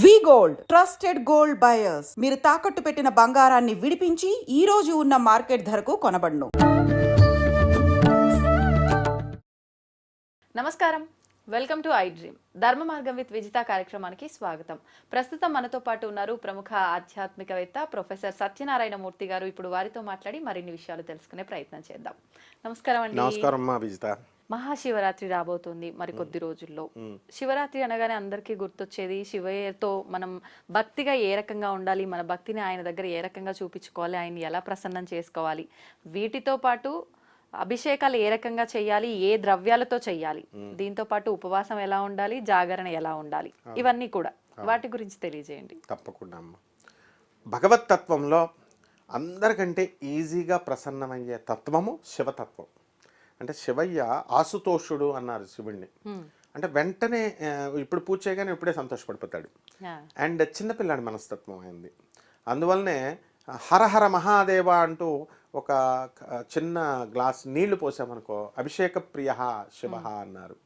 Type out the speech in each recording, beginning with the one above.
వి gold trusted gold buyers మీరు తాకట్టు పెట్టిన బంగారాన్ని విడిపించి ఈ రోజు ఉన్న మార్కెట్ ధరకు కొనబడును. నమస్కారం, వెల్కమ్ టు ఐ డ్రీమ్. ధర్మ మార్గం విత్ విజిత కార్యక్రమానికి స్వాగతం. ప్రస్తుతం మనతో పాటు ఉన్నారు ప్రముఖ ఆధ్యాత్మికవేత్త ప్రొఫెసర్ సత్యనారాయణ మూర్తి గారు. ఇప్పుడు వారితో మాట్లాడి మరిన్ని విషయాలు తెలుసుకునే ప్రయత్నం చేద్దాం. నమస్కారం అండి. నమస్కారం అమ్మా విజిత. మహాశివరాత్రి రాబోతుంది మరి కొద్ది రోజుల్లో. శివరాత్రి అనగానే అందరికీ గుర్తొచ్చేది శివయ్యతో మనం భక్తిగా ఏ రకంగా ఉండాలి, మన భక్తిని ఆయన దగ్గర ఏ రకంగా చూపించుకోవాలి, ఆయన్ని ఎలా ప్రసన్నం చేసుకోవాలి, వీటితో పాటు అభిషేకాలు ఏ రకంగా చేయాలి, ఏ ద్రవ్యాలతో చేయాలి, దీంతో పాటు ఉపవాసం ఎలా ఉండాలి, జాగరణ ఎలా ఉండాలి, ఇవన్నీ కూడా వాటి గురించి తెలియజేయండి. తప్పకుండా అమ్మ. భగవత్ తత్వంలో అందరికంటే ఈజీగా ప్రసన్నమయ్యే తత్వము శివతత్వం. అంటే శివయ్య ఆసుతోషుడు అన్నారు శివుణ్ణి. అంటే వెంటనే ఇప్పుడు పూజ చేయగానే ఇప్పుడే సంతోషపడిపోతాడు. అండ్ చిన్నపిల్లాడి మనస్తత్వం అయింది. అందువల్లనే హరహర మహాదేవ అంటూ ఒక చిన్న గ్లాస్ నీళ్లు పోసామనుకో అభిషేక ప్రియ శివ అన్నారు.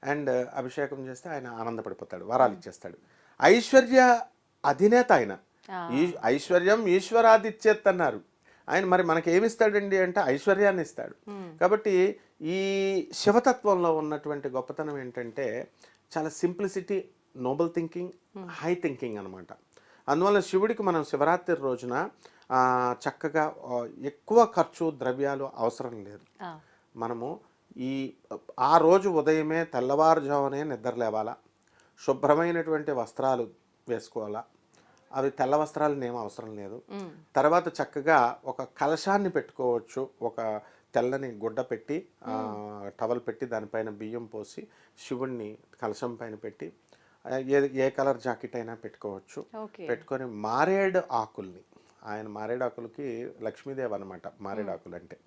అండ్ అభిషేకం చేస్తే ఆయన ఆనందపడిపోతాడు, వరాలు ఇచ్చేస్తాడు. ఐశ్వర్య అధినేత ఆయన. ఐశ్వర్యం ఈశ్వరాదిచ్చేత్ అన్నారు ఆయన. మరి మనకి ఏమిస్తాడండి అంటే ఐశ్వర్యాన్ని ఇస్తాడు. కాబట్టి ఈ శివతత్వంలో ఉన్నటువంటి గొప్పతనం ఏంటంటే చాలా simplicity, noble thinking, high thinking అనమాట. అందువల్ల శివుడికి మనం శివరాత్రి రోజున చక్కగా ఎక్కువ ఖర్చు ద్రవ్యాలు అవసరం లేదు. మనము ఆ రోజు ఉదయమే తెల్లవారుజామునే నిద్ర లేవాలా, శుభ్రమైనటువంటి వస్త్రాలు వేసుకోవాలా. అవి తెల్ల వస్త్రాలు ఏం అవసరం లేదు. తర్వాత చక్కగా ఒక కలశాన్ని పెట్టుకోవచ్చు. ఒక తెల్లని గుడ్డ పెట్టి టవల్ పెట్టి దానిపైన బియ్యం పోసి శివుణ్ణి కలశం పైన పెట్టి ఏ కలర్ జాకెట్ అయినా పెట్టుకోవచ్చు. పెట్టుకొని మారేడు ఆకుల్ని, ఆయన మారేడు ఆకులకి లక్ష్మీదేవి అనమాట మారేడు ఆకులు అంటే,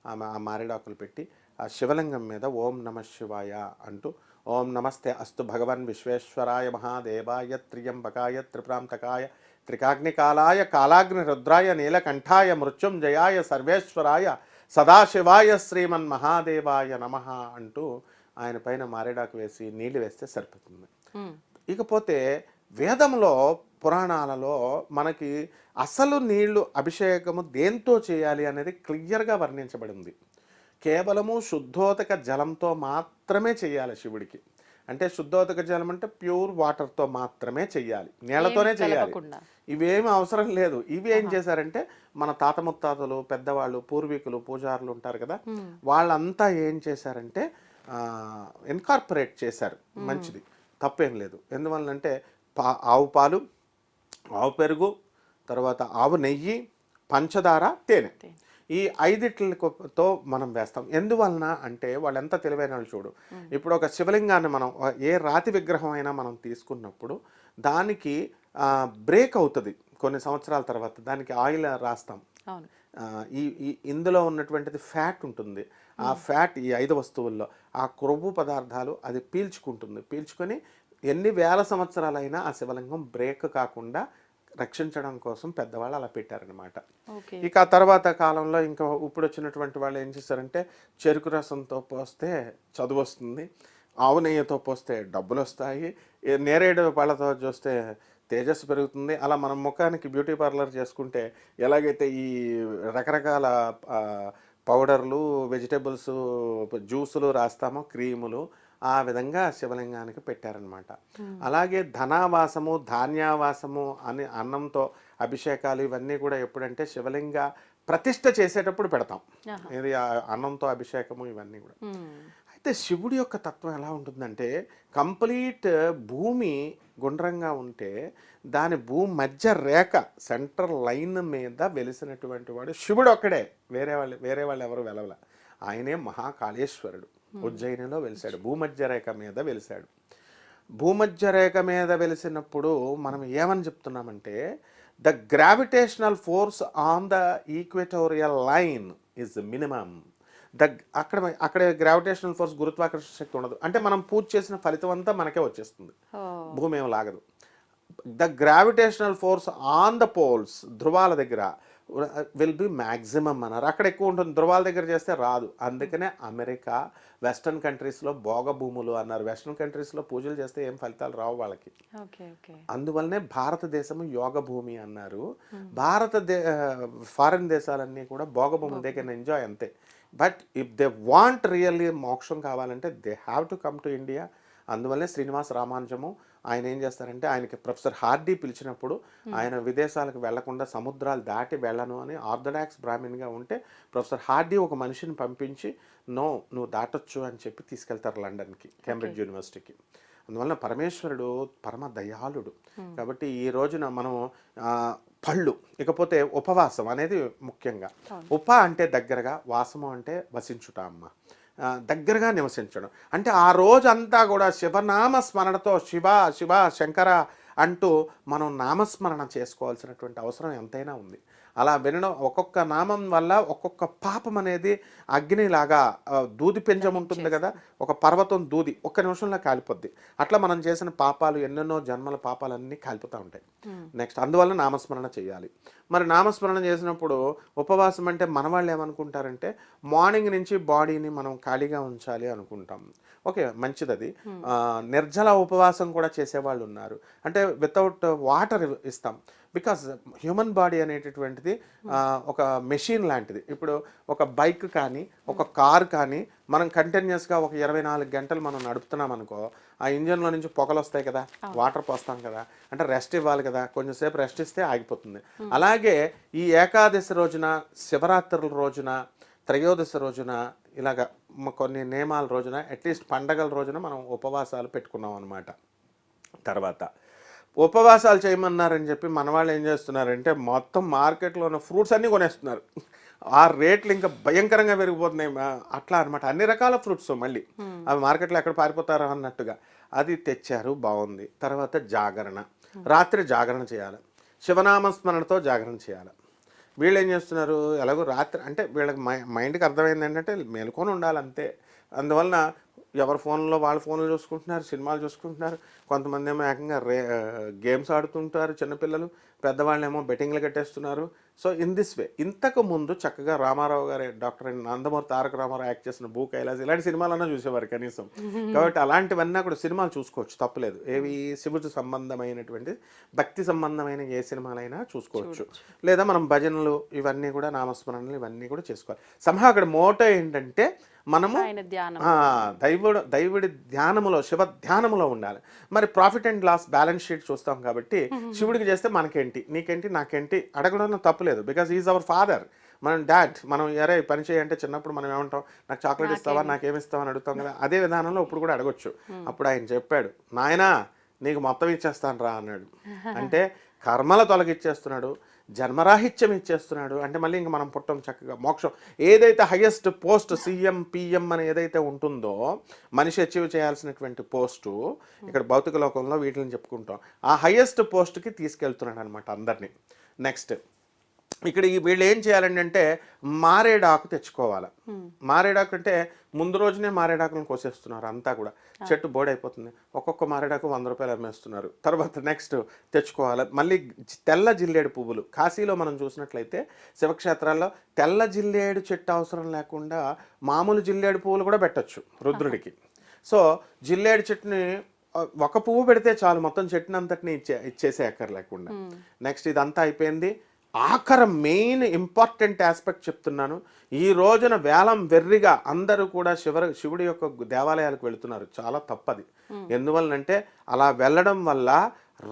ఆ మారేడు ఆకులు పెట్టి ఆ శివలింగం మీద ఓం నమ శివాయ అంటూ ఓం నమస్తే అస్తు భగవన్ విశ్వేశ్వరాయ మహాదేవాయ త్రియంబకాయ త్రిప్రాంతకాయ త్రికాగ్నికాలాయ కాలాగ్ని రుద్రాయ నీలకంఠాయ మృత్యుంజయాయ సర్వేశ్వరాయ సదాశివాయ శ్రీమన్ మహాదేవాయ నమః అంటూ ఆయన పైన మారేడాకు వేసి నీళ్లు వేస్తే సరిపోతుంది. ఇకపోతే వేదంలో పురాణాలలో మనకి అసలు నీళ్లు అభిషేకము దేంతో చేయాలి అనేది క్లియర్గా వర్ణించబడింది. కేవలము శుద్ధోదక జలంతో మాత్రమే చేయాలి శివుడికి. అంటే శుద్ధోదక జలం అంటే ప్యూర్ వాటర్తో మాత్రమే చెయ్యాలి, నీళ్లతోనే చేయాలి. ఇవేమి అవసరం లేదు. ఇవి ఏం చేశారంటే మన తాత ముత్తాతలు, పెద్దవాళ్ళు, పూర్వీకులు, పూజారులు ఉంటారు కదా, వాళ్ళంతా ఏం చేశారంటే ఇన్కార్పొరేట్ చేశారు. మంచిది, తప్పేం లేదు. ఎందువల్లంటే ఆవు పాలు, ఆవు పెరుగు, తర్వాత ఆవు నెయ్యి, పంచదార, తేనె, ఈ 5తో మనం వేస్తాం. ఎందువలన అంటే వాళ్ళు ఎంత తెలివైన వాళ్ళు చూడు. ఇప్పుడు ఒక శివలింగాన్ని మనం ఏ రాతి విగ్రహం అయినా మనం తీసుకున్నప్పుడు దానికి బ్రేక్ అవుతుంది కొన్ని సంవత్సరాల తర్వాత, దానికి ఆయిల్ రాస్తాం. ఇందులో ఉన్నటువంటిది ఫ్యాట్ ఉంటుంది. ఆ ఫ్యాట్ ఈ 5 వస్తువుల్లో ఆ క్రొవ్వు పదార్థాలు అది పీల్చుకుంటుంది. పీల్చుకొని ఎన్ని వేల సంవత్సరాలైనా ఆ శివలింగం బ్రేక్ కాకుండా రక్షించడం కోసం పెద్దవాళ్ళు అలా పెట్టారనమాట. ఇక ఆ తర్వాత కాలంలో ఇంకా ఇప్పుడు వచ్చినటువంటి వాళ్ళు ఏం చేశారంటే చెరుకు రసంతో పోస్తే చదువు వస్తుంది, ఆవు నెయ్యితో పోస్తే డబ్బులు వస్తాయి, నేరేడు పళ్ళతో చూస్తే తేజస్సు పెరుగుతుంది. అలా మనం ముఖానికి బ్యూటీ పార్లర్ చేసుకుంటే ఎలాగైతే ఈ రకరకాల పౌడర్లు, వెజిటేబుల్స్, జ్యూసులు రాస్తామో, క్రీములు, ఆ విధంగా శివలింగానికి పెట్టారనమాట. అలాగే ధనావాసము, ధాన్యావాసము అని అన్నంతో అభిషేకాలు ఇవన్నీ కూడా ఎప్పుడంటే శివలింగ ప్రతిష్ఠ చేసేటప్పుడు పెడతాం. ఇది అన్నంతో అభిషేకము ఇవన్నీ కూడా. అయితే శివుడి యొక్క తత్వం ఎలా ఉంటుందంటే కంప్లీట్ భూమి గుండ్రంగా ఉంటే దాని భూమి మధ్య రేఖ సెంటర్ లైన్ మీద వెలిసినటువంటి వాడు శివుడు ఒక్కడే. వేరే వాళ్ళు ఎవరు వెలవల. ఆయనే మహాకాళేశ్వరుడు. ఉజ్జయినిలో వెలిశాడు, భూమధ్య రేఖ మీద వెలిశాడు. భూమధ్య రేఖ మీద వెలిసినప్పుడు మనం ఏమని చెప్తున్నామంటే the gravitational force on the equatorial line is minimum. అక్కడ గ్రావిటేషనల్ ఫోర్స్, గురుత్వాకర్షణ శక్తి ఉండదు. అంటే మనం పూజ చేసిన ఫలితం అంతా మనకే వచ్చేస్తుంది, భూమి ఏమి లాగదు. The gravitational force on the poles, ధ్రువాల దగ్గర విల్ బి మ్యాక్సిమం అన్నారు. అక్కడ ఎక్కువ ఉంటుంది, ధృవాల దగ్గర చేస్తే రాదు. అందుకనే అమెరికా, వెస్ట్రన్ కంట్రీస్లో భోగభూములు అన్నారు. వెస్ట్రన్ కంట్రీస్లో పూజలు చేస్తే ఏం ఫలితాలు రావు వాళ్ళకి. అందువల్లనే భారతదేశము యోగ భూమి అన్నారు. ఫారిన్ దేశాలన్నీ కూడా భోగభూములు, దే కెన్ ఎంజాయ్ అంతే. But if they want really మోక్షం కావాలంటే they have to come to India. అందువల్లనే శ్రీనివాస రామానుజము ఆయన ఏం చేస్తారంటే, ఆయనకి ప్రొఫెసర్ హార్డీ పిలిచినప్పుడు ఆయన విదేశాలకు వెళ్లకుండా సముద్రాలు దాటి వెళ్ళను అని ఆర్థడాక్స్ బ్రాహ్మణ్గా ఉంటే ప్రొఫెసర్ హార్డీ ఒక మనిషిని పంపించి నువ్వు దాటొచ్చు అని చెప్పి తీసుకెళ్తారు లండన్కి, కేంబ్రిడ్జ్ యూనివర్సిటీకి. అందువలన పరమేశ్వరుడు పరమ దయాళుడు. కాబట్టి ఈ రోజున మనం పళ్ళు, ఇకపోతే ఉపవాసం అనేది ముఖ్యంగా. అంటే దగ్గరగా, వాసము అంటే వసించుట అమ్మ, దగ్గరగా నివసించడం. అంటే ఆ రోజంతా కూడా శివనామ స్మరణతో శివ శివ శంకర అంటూ మనం నామస్మరణ చేసుకోవాల్సినటువంటి అవసరం ఎంతైనా ఉంది. అలా వినడం, ఒక్కొక్క నామం వల్ల ఒక్కొక్క పాపం అనేది అగ్నిలాగా దూది పెంజం ఉంటుంది కదా, ఒక పర్వతం దూది ఒక్క నిమిషంలో కాలిపోద్ది. అట్లా మనం చేసిన పాపాలు, ఎన్నెన్నో జన్మల పాపాలన్నీ కాలిపోతూ ఉంటాయి. నెక్స్ట్ అందువల్ల నామస్మరణ చేయాలి. మరి నామస్మరణ చేసినప్పుడు ఉపవాసం అంటే మన వాళ్ళు ఏమనుకుంటారంటే, మార్నింగ్ నుంచి బాడీని మనం ఖాళీగా ఉంచాలి అనుకుంటాం. ఓకే, మంచిది అది. నిర్జల ఉపవాసం కూడా చేసేవాళ్ళు ఉన్నారు. అంటే వితౌట్ వాటర్ ఇస్తాం. బికాజ్ హ్యూమన్ బాడీ అనేటటువంటిది ఒక మెషిన్ లాంటిది. ఇప్పుడు ఒక బైక్ కానీ, ఒక కార్ కానీ మనం కంటిన్యూస్గా ఒక 24 గంటలు మనం నడుపుతున్నాం అనుకో, ఆ ఇంజన్లో నుంచి పొగలు వస్తాయి కదా, వాటర్ పోస్తాం కదా, అంటే రెస్ట్ ఇవ్వాలి కదా, కొంచెంసేపు రెస్ట్ ఇస్తే ఆగిపోతుంది. అలాగే ఈ ఏకాదశి రోజున, శివరాత్రుల రోజున, త్రయోదశి రోజున, ఇలాగ కొన్ని నియమాల రోజున, అట్లీస్ట్ పండగల రోజున మనం ఉపవాసాలు పెట్టుకున్నాం అన్నమాట. తర్వాత ఉపవాసాలు చేయమన్నారని చెప్పి మన వాళ్ళు ఏం చేస్తున్నారంటే, మొత్తం మార్కెట్లో ఉన్న ఫ్రూట్స్ అన్నీ కొనేస్తున్నారు. ఆ రేట్లు ఇంకా భయంకరంగా పెరిగిపోతున్నాయి. అట్లా అనమాట, అన్ని రకాల ఫ్రూట్స్ మళ్ళీ అవి మార్కెట్లో ఎక్కడ పారిపోతారో అన్నట్టుగా అది తెచ్చారు. బాగుంది. తర్వాత జాగరణ, రాత్రి జాగరణ చేయాలి, శివనామస్మరణతో జాగరణ చేయాలి. వీళ్ళు ఏం చేస్తున్నారు, ఎలాగో రాత్రి అంటే వీళ్ళకి మైండ్కి అర్థమైంది ఏంటంటే మేలుకొని ఉండాలి అంతే. అందువలన ఎవరి ఫోన్లో వాళ్ళ ఫోన్లు చూసుకుంటున్నారు, సినిమాలు చూసుకుంటున్నారు. కొంతమంది ఏమో ఏకంగా గేమ్స్ ఆడుతుంటారు చిన్నపిల్లలు, పెద్దవాళ్ళేమో బెట్టింగ్లు కట్టేస్తున్నారు. సో ఇన్ దిస్ వే, ఇంతకు ముందు చక్కగా రామారావు గారి, డాక్టర్ నందమూరి తారక రామారావు యాక్ట్ చేసిన భూ కైలాస్, ఇలాంటి సినిమాలన్నా చూసేవారు కనీసం. కాబట్టి అలాంటివన్నీ కూడా సినిమాలు చూసుకోవచ్చు, తప్పులేదు. ఏవి శివుడు సంబంధమైనటువంటి, భక్తి సంబంధమైన ఏ సినిమాలైనా చూసుకోవచ్చు. లేదా మనం భజనలు ఇవన్నీ కూడా, నామస్మరణలు ఇవన్నీ కూడా చేసుకోవాలి. సంహా అక్కడ మోటో ఏంటంటే మనము దైవుడి ధ్యానములో, శివ ధ్యానములో ఉండాలి. మరి profit and loss balance sheet చూస్తాం కాబట్టి, శివుడికి చేస్తే మనకేంటి, నీకేంటి, నాకేంటి అడగడంలో తప్పులేదు. బికాజ్ ఈజ్ అవర్ ఫాదర్, మనం డాడ్. మనం ఎరే పని చేయంటే చిన్నప్పుడు మనం ఏమంటాం, నాకు చాక్లెట్ ఇస్తావా, నాకేమిస్తావా అని అడుగుతాం కదా. అదే విధానంలో ఇప్పుడు కూడా అడగొచ్చు. అప్పుడు ఆయన చెప్పాడు, నాయనా నీకు మొత్తం ఇచ్చేస్తాను రా అన్నాడు. అంటే కర్మల తొలగిచ్చేస్తున్నాడు, జన్మరాహిత్యం ఇచ్చేస్తున్నాడు. అంటే మళ్ళీ ఇంక మనం పుట్టం చక్కగా మోక్షం. ఏదైతే హయ్యెస్ట్ పోస్ట్ సీఎం పిఎం అని ఏదైతే ఉంటుందో, మనిషి అచీవ్ చేయాల్సినటువంటి పోస్టు, ఇక్కడ భౌతిక లోకంలో వీటిని చెప్పుకుంటాం, ఆ హయ్యెస్ట్ పోస్ట్కి తీసుకెళ్తున్నాడు అనమాట అందరినీ. నెక్స్ట్ ఇక్కడ వీళ్ళు ఏం చేయాలండి అంటే, మారేడాకు తెచ్చుకోవాలి. మారేడాకు అంటే ముందు రోజునే మారేడాకులను కోసేస్తున్నారు అంతా కూడా, చెట్టు బోడైపోతుంది. ఒక్కొక్క మారేడాకు 100 రూపాయలు అమ్మేస్తున్నారు. తర్వాత నెక్స్ట్ తెచ్చుకోవాలి. మళ్ళీ తెల్ల జిల్లేడు పువ్వులు, కాశీలో మనం చూసినట్లయితే శివక్షేత్రాల్లో తెల్ల జిల్లేడు చెట్టు అవసరం లేకుండా మామూలు జిల్లేడు పువ్వులు కూడా పెట్టచ్చు రుద్రుడికి. సో జిల్లేడు చెట్టుని ఒక పువ్వు పెడితే చాలు, మొత్తం చెట్టుని అంతటిని ఇచ్చేసే అక్కర్లేకుండా. నెక్స్ట్ ఇదంతా అయిపోయింది. ఆఖరి మెయిన్ ఇంపార్టెంట్ ఆస్పెక్ట్ చెప్తున్నాను. ఈ రోజున వేలం వెర్రిగా అందరూ కూడా శివుడి యొక్క దేవాలయాలకు వెళుతున్నారు. చాలా తప్పది. ఎందువల్లంటే అలా వెళ్ళడం వల్ల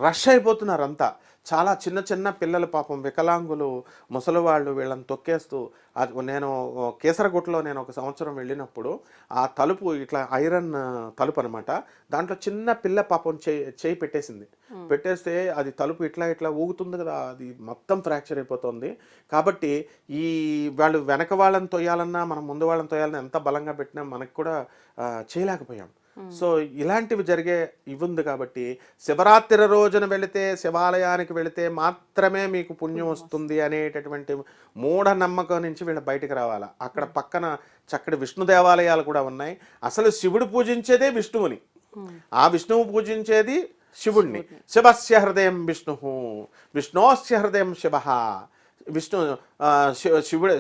రష్ అయిపోతున్నారు అంతా. చాలా చిన్న చిన్న పిల్లలు, పాపం వికలాంగులు, ముసలివాళ్ళు వీళ్ళని తొక్కేస్తూ. నేను కేసరగుట్టలో నేను ఒక సంవత్సరం వెళ్ళినప్పుడు, ఆ తలుపు ఇట్లా ఐరన్ తలుపు అనమాట, దాంట్లో చిన్న పిల్ల పాపం చేయి పెట్టేస్తే అది తలుపు ఇట్లా ఇట్లా ఊగుతుంది కదా, అది మొత్తం ఫ్రాక్చర్ అయిపోతుంది. కాబట్టి ఈ వాళ్ళు వెనక వాళ్ళని తొయ్యాలన్నా, మనం ముందు వాళ్ళని తొయ్యాలన్నా ఎంత బలంగా పెట్టినా మనకు కూడా చేయలేకపోయాం. సో ఇలాంటివి జరిగే ఇవ్వుంది. కాబట్టి శివరాత్రి రోజున వెళితే, శివాలయానికి వెళితే మాత్రమే మీకు పుణ్యం వస్తుంది అనేటటువంటి మూఢనమ్మకం నుంచి వీళ్ళు బయటకు రావాలా. అక్కడ పక్కన చక్కటి విష్ణు దేవాలయాలు కూడా ఉన్నాయి. అసలు శివుడు పూజించేదే విష్ణువుని, ఆ విష్ణువు పూజించేది శివుణ్ణి. శివస్య హృదయం విష్ణు, విష్ణోస్య హృదయం శివ. విష్ణు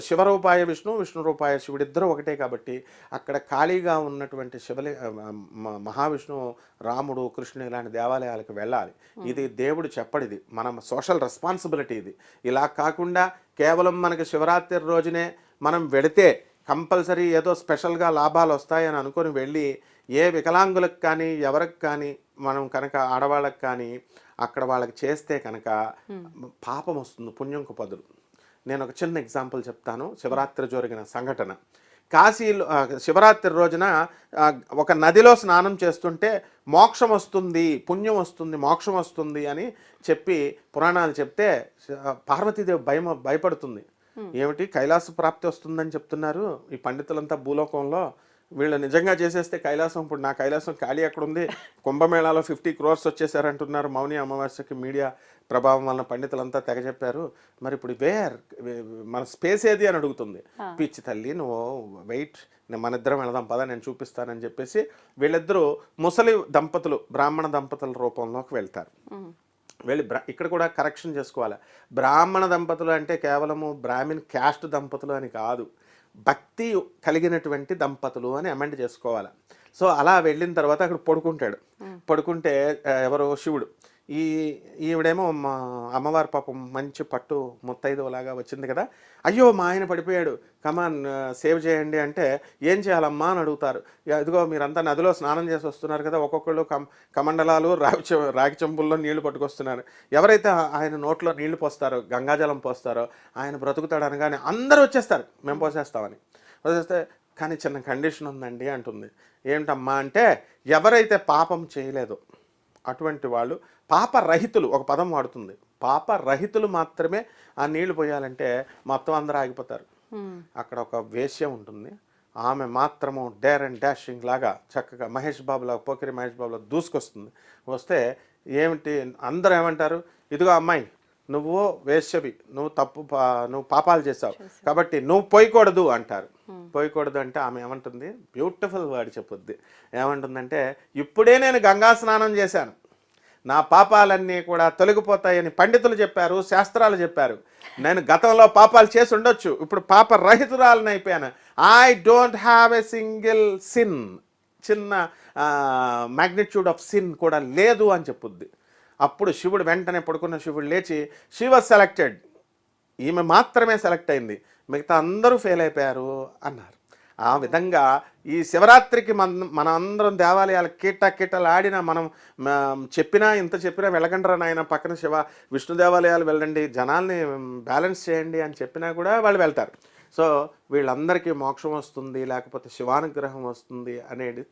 శివరూపాయ విష్ణు విష్ణు రూపాయ శివుడు ఇద్దరు ఒకటే కాబట్టి అక్కడ ఖాళీగా ఉన్నటువంటి మహావిష్ణువు రాముడు కృష్ణుడు ఇలాంటి దేవాలయాలకు వెళ్ళాలి. ఇది దేవుడు చెప్పడిది, మన సోషల్ రెస్పాన్సిబిలిటీ ఇది. ఇలా కాకుండా కేవలం మనకి శివరాత్రి రోజునే మనం వెళితే కంపల్సరీ ఏదో స్పెషల్గా లాభాలు వస్తాయని అనుకొని వెళ్ళి ఏ వికలాంగులకు కానీ ఎవరికి కానీ మనం కనుక ఆడవాళ్ళకి కానీ అక్కడ వాళ్ళకి చేస్తే కనుక పాపం వస్తుంది, పుణ్యంకు బదులు. నేను ఒక చిన్న ఎగ్జాంపుల్ చెప్తాను. శివరాత్రి జరిగిన సంఘటన. కాశీలో శివరాత్రి రోజున ఒక నదిలో స్నానం చేస్తుంటే మోక్షం వస్తుంది, పుణ్యం వస్తుంది, మోక్షం వస్తుంది అని చెప్పి పురాణాలు చెప్తే పార్వతీదేవి భయపడుతుంది. ఏమిటి కైలాస ప్రాప్తి వస్తుందని చెప్తున్నారు ఈ పండితులంతా భూలోకంలో, వీళ్ళు నిజంగా చేసేస్తే కైలాసం, ఇప్పుడు నా కైలాసం ఖాళీ ఎక్కడుంది, కుంభమేళాలో 50 crores వచ్చేసారంటున్నారు మౌని అమావాస్యకి మీడియా ప్రభావం వలన పండితులంతా తెగ చెప్పారు. మరి ఇప్పుడు మన స్పేస్ ఏది అని అడుగుతుంది. పిచ్చి తల్లి నువ్వు వెయిట్, మన ఇద్దరం వెళదాం పదా నేను చూపిస్తానని చెప్పేసి వీళ్ళిద్దరూ ముసలి దంపతులు బ్రాహ్మణ దంపతుల రూపంలోకి వెళ్తారు. వెళ్ళి ఇక్కడ కూడా కరెక్షన్ చేసుకోవాలి. బ్రాహ్మణ దంపతులు అంటే కేవలము బ్రాహ్మణ్ క్యాస్ట్ దంపతులు అని కాదు, భక్తి కలిగినటువంటి దంపతులు అని అమెండ్ చేసుకోవాలి. సో అలా వెళ్ళిన తర్వాత అక్కడ పడుకుంటే ఎవరు శివుడు, ఈవిడేమో మా అమ్మవారి పాపం మంచి పట్టు ముత్తైదులాగా వచ్చింది కదా, అయ్యో మా ఆయన పడిపోయాడు కమాన్ సేవ్ చేయండి అంటే ఏం చేయాలమ్మా అని అడుగుతారు. ఇదిగో మీరంతా నదిలో స్నానం చేసి వస్తున్నారు కదా, ఒక్కొక్కళ్ళు కమండలాలు రాగి చెంబుల్లో నీళ్లు పట్టుకొస్తున్నారు. ఎవరైతే ఆయన నోట్లో నీళ్లు పోస్తారో గంగాజలం పోస్తారో ఆయన బ్రతుకుతాడు అనగానే అందరూ వచ్చేస్తారు మేము పోసేస్తామని. పోసేస్తే కానీ చిన్న కండిషన్ ఉందండి అంటుంది. ఏంటమ్మా అంటే ఎవరైతే పాపం చేయలేదో అటువంటి వాళ్ళు పాపరహితులు, ఒక పదం వాడుతుంది, పాపరహితులు మాత్రమే ఆ నీళ్లు పోయాలంటే మొత్తం అందరూ ఆగిపోతారు. అక్కడ ఒక వేశ్య ఉంటుంది, ఆమె మాత్రము డేర్ అండ్ డాషింగ్ లాగా చక్కగా మహేష్ బాబులా పోకిరి మహేష్ బాబులా దూసుకొస్తుంది. వస్తే ఏమిటి అందరూ ఏమంటారు, ఇదిగో అమ్మాయి నువ్వు వేశ్యవి, నువ్వు పాపాలు చేసావు కాబట్టి నువ్వు పోయకూడదు అంటారు. పోయకూడదు అంటే ఆమె ఏమంటుంది, బ్యూటిఫుల్ వర్డ్ చెప్పుద్ది, ఏమంటుందంటే ఇప్పుడే నేను గంగా స్నానం చేశాను, నా పాపాలన్నీ కూడా తొలగిపోతాయని పండితులు చెప్పారు, శాస్త్రాలు చెప్పారు. నేను గతంలో పాపాలు చేసి ఉండొచ్చు, ఇప్పుడు పాప రహితురాలని అయిపోయాను. I don't have a single sin, చిన్న మ్యాగ్నిట్యూడ్ ఆఫ్ సిన్ కూడా లేదు అని చెప్పుద్ది. అప్పుడు శివుడు వెంటనే పడుకున్న శివుడు లేచి షీ వాజ్ సెలెక్టెడ్, ఈమె మాత్రమే సెలెక్ట్ అయింది, మిగతా అందరూ ఫెయిల్ అయిపోయారు అన్నారు. ఆ విధంగా ఈ శివరాత్రికి మన అందరం దేవాలయాలు కీటలు ఆడినా మనం చెప్పినా ఇంత చెప్పినా వెళ్ళకండి నాయన పక్కన విష్ణు దేవాలయాలు వెళ్ళండి, జనాల్ని బ్యాలెన్స్ చేయండి అని చెప్పినా కూడా వాళ్ళు వెళ్తారు. సో వీళ్ళందరికీ మోక్షం వస్తుంది లేకపోతే శివానుగ్రహం వస్తుంది అనేది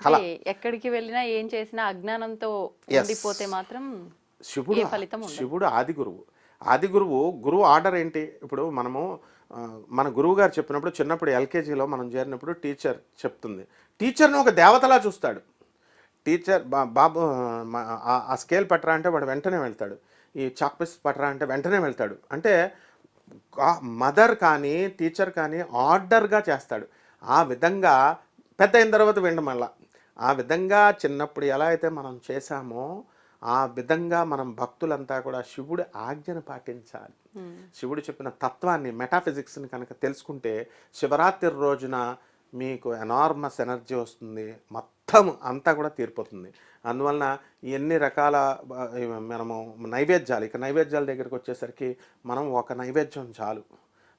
కళ. ఎక్కడికి వెళ్ళినా ఏం చేసినా అజ్ఞానంతో ఉండిపోతే మాత్రం శివుడు ఆది గురువు ఆర్డర్ ఏంటి? ఇప్పుడు మనము మన గురువు గారు చెప్పినప్పుడు చిన్నప్పుడు ఎల్కేజీలో మనం చేరినప్పుడు టీచర్ చెప్తుంది, టీచర్ని ఒక దేవతలా చూస్తాడు. టీచర్ బాబు ఆ స్కేల్ పట్టరా అంటే వాడు వెంటనే వెళ్తాడు, ఈ చాక్పీస్ పట్టరా అంటే వెంటనే వెళ్తాడు. అంటే మదర్ కానీ టీచర్ కానీ ఆర్డర్గా చేస్తాడు. ఆ విధంగా పెద్ద అయిన తర్వాత వినడం వల్ల ఆ విధంగా చిన్నప్పుడు ఎలా అయితే మనం చేశామో ఆ విధంగా మనం భక్తులంతా కూడా శివుడి ఆజ్ఞను పాటించాలి. శివుడు చెప్పిన తత్వాన్ని మెటాఫిజిక్స్ని కనుక తెలుసుకుంటే శివరాత్రి రోజున మీకు ఎనార్మస్ ఎనర్జీ వస్తుంది, మొత్తం అంతా కూడా తీరిపోతుంది. అందువలన ఎన్ని రకాల మనము నైవేద్యాలు, ఇక నైవేద్యాల దగ్గరికి వచ్చేసరికి మనం ఒక నైవేద్యం చాలు.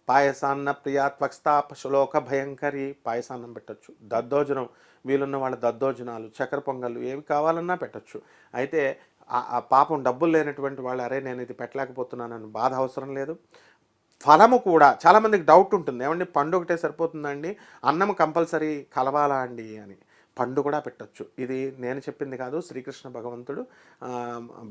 పాయసాన్న ప్రియా త్వక్స్తాప శ్లోక భయంకరి పాయసాన్నం పెట్టచ్చు, దద్దోజనం వీలున్న వాళ్ళ దద్దోజనాలు, చక్కెర పొంగళ్ళు ఏవి కావాలన్నా పెట్టచ్చు. అయితే ఆ పాపం డబ్బులు లేనటువంటి వాళ్ళు అరే నేను ఇది పెట్టలేకపోతున్నానని బాధ అవసరం లేదు. ఫలము కూడా చాలామందికి డౌట్ ఉంటుంది, ఏమండి పండు ఒకటే సరిపోతుందండి, అన్నం కంపల్సరీ కలవాలా అండి అని. పండు కూడా పెట్టచ్చు. ఇది నేను చెప్పింది కాదు, శ్రీకృష్ణ భగవంతుడు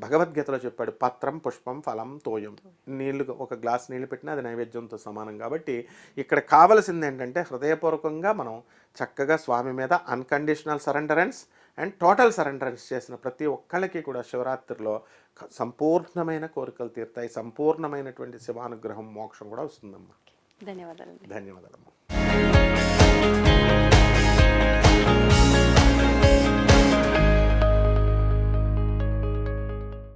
భగవద్గీతలో చెప్పాడు, పత్రం పుష్పం ఫలం తోయం. నీళ్లు ఒక గ్లాస్ నీళ్ళు పెట్టినా అది నైవేద్యంతో సమానం. కాబట్టి ఇక్కడ కావలసింది ఏంటంటే హృదయపూర్వకంగా మనం చక్కగా స్వామి మీద అన్కండిషనల్ సరెండరెన్స్ అండ్ టోటల్ సరెండరెన్స్ చేసిన ప్రతి ఒక్కళ్ళకి కూడా శివరాత్రిలో సంపూర్ణమైన కోరికలు తీరుతాయి, సంపూర్ణమైనటువంటి శివానుగ్రహం మోక్షం కూడా వస్తుందమ్మా. ధన్యవాదాలు. ధన్యవాదాలమ్మా.